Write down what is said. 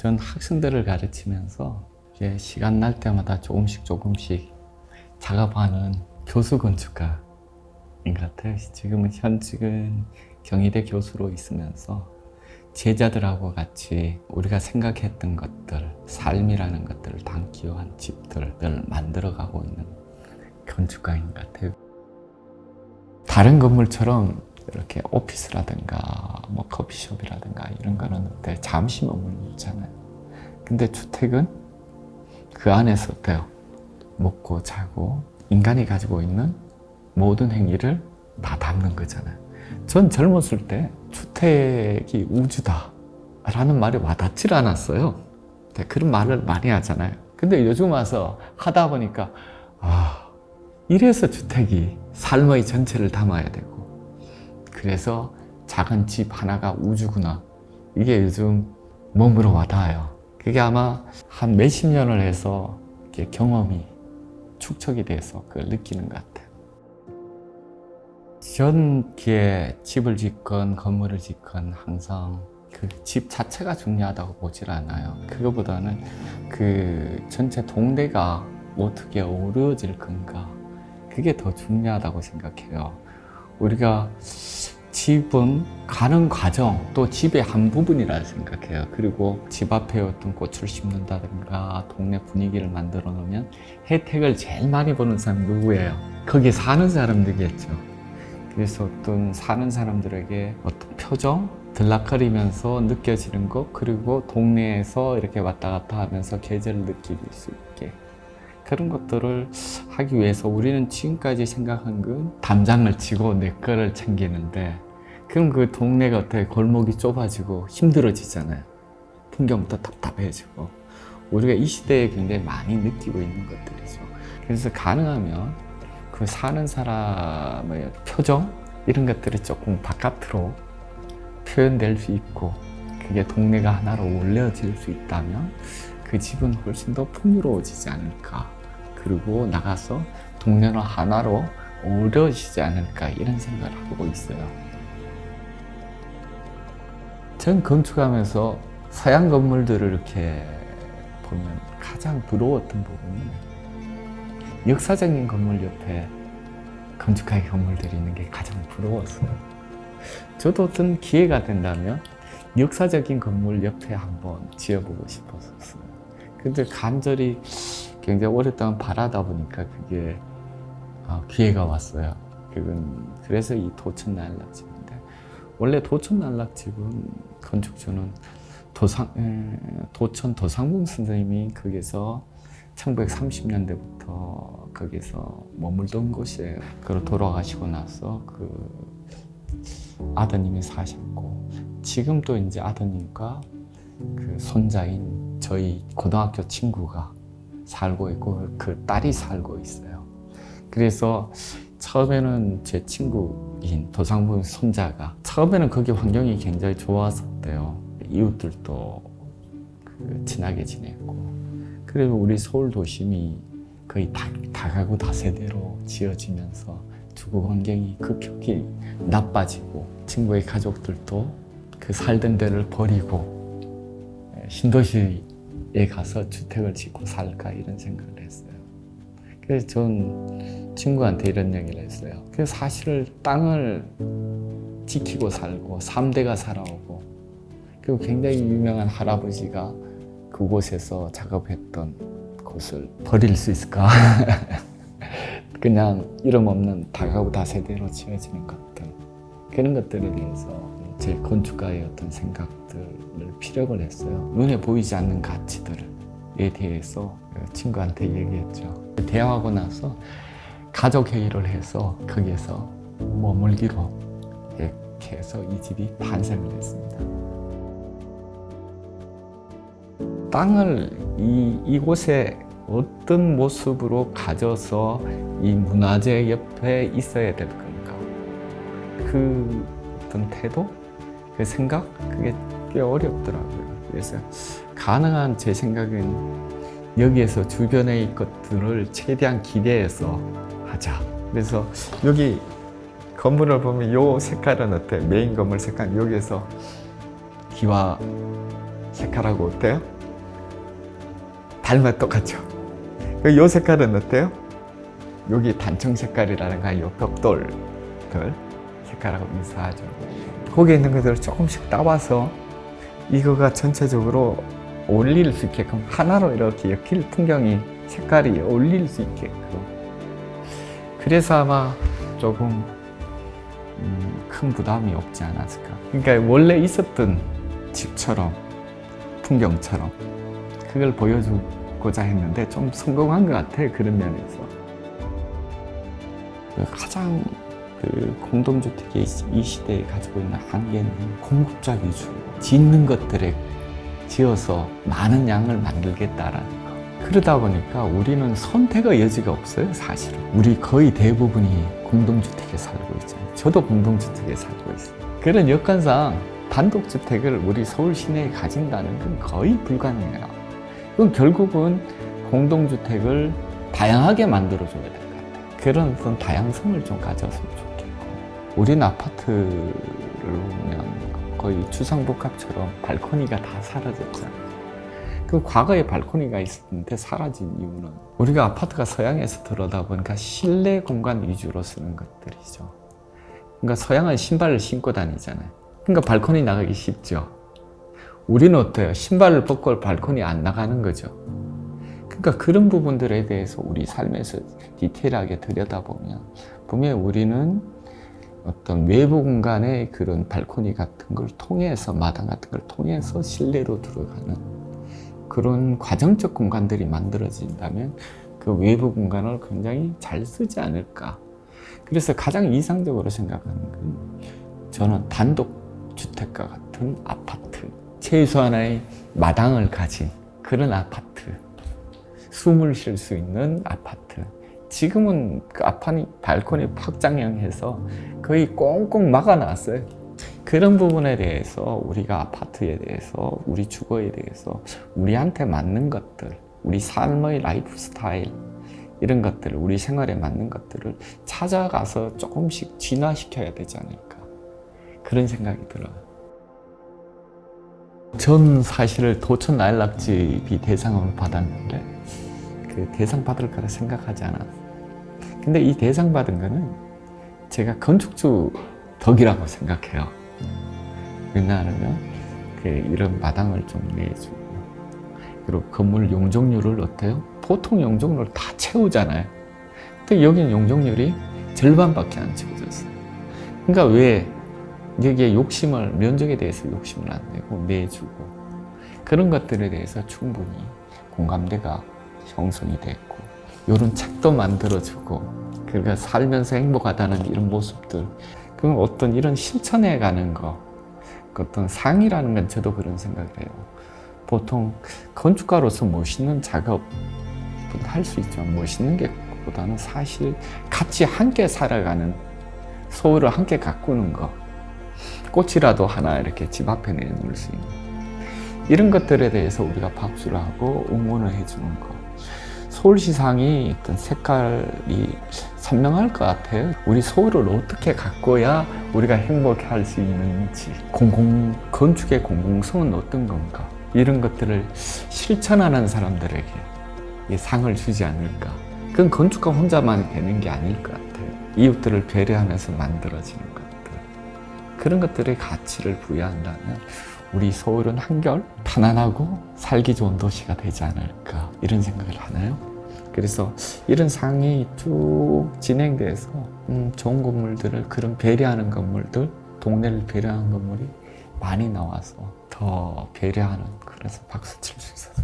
전 학생들을 가르치면서 이제 시간 날 때마다 조금씩 작업하는 교수 건축가인 것 같아요. 지금은 현직은 경희대 교수로 있으면서 제자들하고 같이 우리가 생각했던 것들, 삶이라는 것들을 담기한 집들을 만들어가고 있는 건축가인 것 같아요. 다른 건물처럼 이렇게 오피스라든가 뭐 커피숍이라든가 이런 거는 잠시 머물잖아요. 근데 주택은 그 안에서 어때요? 먹고 자고 인간이 가지고 있는 모든 행위를 다 담는 거잖아요. 전 젊었을 때 주택이 우주다 라는 말이 와닿질 않았어요. 그런 말을 많이 하잖아요. 근데 요즘 와서 하다 보니까 이래서 주택이 삶의 전체를 담아야 되고, 그래서 작은 집 하나가 우주구나, 이게 요즘 몸으로 와닿아요. 그게 아마 한 몇십 년을 해서 이렇게 경험이 축적이 돼서 그걸 느끼는 것 같아요. 전기에 집을 짓건 건물을 짓건 항상 그 집 자체가 중요하다고 보질 않아요. 그거보다는 그 전체 동네가 어떻게 어우러질 건가, 그게 더 중요하다고 생각해요. 우리가 집은 가는 과정, 또 집의 한 부분이라 생각해요. 그리고 집 앞에 어떤 꽃을 심는다든가 동네 분위기를 만들어 놓으면 혜택을 제일 많이 보는 사람이 누구예요? 거기 사는 사람들이겠죠. 그래서 어떤 사는 사람들에게 어떤 표정, 들락거리면서 느껴지는 것, 그리고 동네에서 이렇게 왔다 갔다 하면서 계절을 느낄 수 있게, 그런 것들을 하기 위해서 우리는 지금까지 생각한 건 담장을 치고 내 거를 챙기는데, 그럼 그 동네가 어떻게 골목이 좁아지고 힘들어지잖아요. 풍경부터 답답해지고. 우리가 이 시대에 굉장히 많이 느끼고 있는 것들이죠. 그래서 가능하면 그 사는 사람의 표정, 이런 것들이 조금 바깥으로 표현될 수 있고, 그게 동네가 하나로 올려질 수 있다면 그 집은 훨씬 더 풍요로워지지 않을까, 그리고 나가서 동네는 하나로 어우러지지 않을까, 이런 생각을 하고 있어요. 전 건축하면서 서양 건물들을 이렇게 보면 가장 부러웠던 부분이 역사적인 건물 옆에 건축가의 건물들이 있는 게 가장 부러웠어요. 저도 어떤 기회가 된다면 역사적인 건물 옆에 한번 지어보고 싶었어요. 근데 간절히 굉장히 오랫동안 바라다 보니까 그게 기회가 왔어요. 그래서 이 도천난락집인데, 원래 도천난락집은 건축주는 도천 도상봉 선생님이 거기서 1930년대부터 거기서 머물던 곳이에요. 그리고 돌아가시고 나서 그 아드님이 사셨고, 지금 또 이제 아드님과 그 손자인 저희 고등학교 친구가 살고 있고, 그 딸이 살고 있어요. 그래서 처음에는 제 친구인 도상봉 손자가 처음에는 거기 환경이 굉장히 좋았었대요. 이웃들도 친하게 지냈고, 그리고 우리 서울 도심이 거의 다가구 다세대로 지어지면서 주거 환경이 급격히 나빠지고, 친구의 가족들도 그 살던 데를 버리고 신도시에 가서 주택을 짓고 살까, 이런 생각을 했어요. 그래서 전 친구한테 이런 얘기를 했어요. 그래서 사실 땅을 지키고 살고 3대가 살아오고, 그리고 굉장히 유명한 할아버지가 그곳에서 작업했던 곳을 버릴 수 있을까? 그냥 이름 없는 다가구 다세대로 지어지는 것들, 그런 것들에 대해서 제 건축가의 어떤 생각들을 피력을 했어요. 눈에 보이지 않는 가치들에 대해서 친구한테 얘기했죠. 대화하고 나서 가족 회의를 해서 거기에서 머물기로 이렇게 해서 이 집이 탄생을 했습니다. 땅을 이곳에 어떤 모습으로 가져서 이 문화재 옆에 있어야 될 건가, 그 어떤 태도, 그 생각, 그게 꽤 어렵더라고요. 그래서 가능한 제 생각은 여기에서 주변의 것들을 최대한 기대해서 하자. 그래서 여기 건물을 보면 이 색깔은 어때? 메인 건물 색깔, 여기에서 기와 색깔하고 어때요? 닮아 똑같죠? 이 색깔은 어때요? 여기 단청 색깔이라든가 이 벽돌들 색깔하고 유사하죠. 거기에 있는 것들을 조금씩 따와서 이거가 전체적으로 어울릴 수 있게끔 하나로 이렇게 엮일 풍경이 색깔이 어울릴 수 있게끔. 그래서 아마 조금 큰 부담이 없지 않았을까. 그러니까 원래 있었던 집처럼 풍경처럼 그걸 보여주고자 했는데 좀 성공한 것 같아요. 그런 면에서 가장 공동주택이 이 시대에 가지고 있는 한계는 공급자 위주로 짓는 것들에 지어서 많은 양을 만들겠다라는 거. 그러다 보니까 우리는 선택의 여지가 없어요. 사실은 우리 거의 대부분이 공동주택에 살고 있잖아요. 저도 공동주택에 살고 있어요. 그런 여건상 단독주택을 우리 서울 시내에 가진다는 건 거의 불가능해요. 그럼 결국은 공동주택을 다양하게 만들어줘야 될 것 같아요. 그런 어떤 다양성을 좀 가졌으면 좋겠고, 우리는 아파트를 보면 거의 주상복합처럼 발코니가 다 사라졌잖아요. 그 과거에 발코니가 있었는데 사라진 이유는 우리가 아파트가 서양에서 들어오다 보니까 실내 공간 위주로 쓰는 것들이죠. 그러니까 서양은 신발을 신고 다니잖아요. 그러니까 발코니 나가기 쉽죠. 우리는 어때요? 신발을 벗고 발코니 안 나가는 거죠. 그러니까 그런 부분들에 대해서 우리 삶에서 디테일하게 들여다보면 분명히 우리는 어떤 외부 공간의 그런 발코니 같은 걸 통해서, 마당 같은 걸 통해서 실내로 들어가는 그런 과정적 공간들이 만들어진다면 그 외부 공간을 굉장히 잘 쓰지 않을까. 그래서 가장 이상적으로 생각하는 건 저는 단독주택과 같은 아파트, 최소한의 마당을 가진 그런 아파트, 숨을 쉴 수 있는 아파트. 지금은 그 발코니 확장형해서 거의 꽁꽁 막아놨어요. 그런 부분에 대해서 우리가 아파트에 대해서, 우리 주거에 대해서 우리한테 맞는 것들, 우리 삶의 라이프 스타일 이런 것들, 우리 생활에 맞는 것들을 찾아가서 조금씩 진화시켜야 되지 않을까, 그런 생각이 들어요. 전 사실 도촌 나일락집이 대상을 받았는데 그 대상 받을 거라 생각하지 않았어요. 근데 이 대상 받은 거는 제가 건축주 덕이라고 생각해요. 왜냐하면 이런 마당을 좀 내주고, 그리고 건물 용적률을 어때요? 보통 용적률을 다 채우잖아요. 근데 여기는 용적률이 절반밖에 안 채워졌어요. 그러니까 왜 여기에 면적에 대해서 욕심을 안 내고 내주고, 그런 것들에 대해서 충분히 공감대가 형성이 됐고, 이런 책도 만들어주고, 그러니까 살면서 행복하다는 이런 모습들, 그럼 어떤 이런 실천해 가는 거, 어떤 상이라는 건 저도 그런 생각을 해요. 보통 건축가로서 멋있는 작업을 할 수 있죠. 멋있는 게 보다는 사실 같이 함께 살아가는, 서울을 함께 가꾸는 거, 꽃이라도 하나 이렇게 집 앞에 내놓을 수 있는 이런 것들에 대해서 우리가 박수를 하고 응원을 해주는 거. 서울시상이 어떤 색깔이 선명할 것 같아요. 우리 서울을 어떻게 가꿔야 우리가 행복할 수 있는지, 건축의 공공성은 어떤 건가, 이런 것들을 실천하는 사람들에게 이 상을 주지 않을까. 그건 건축가 혼자만 되는 게 아닐 것 같아요. 이웃들을 배려하면서 만들어지는 것들, 그런 것들의 가치를 부여한다면 우리 서울은 한결 편안하고 살기 좋은 도시가 되지 않을까, 이런 생각을 하나요? 그래서 이런 상이 쭉 진행돼서 좋은 건물들을, 그런 배려하는 건물들, 동네를 배려하는 건물이 많이 나와서 더 배려하는, 그래서 박수 칠 수 있어서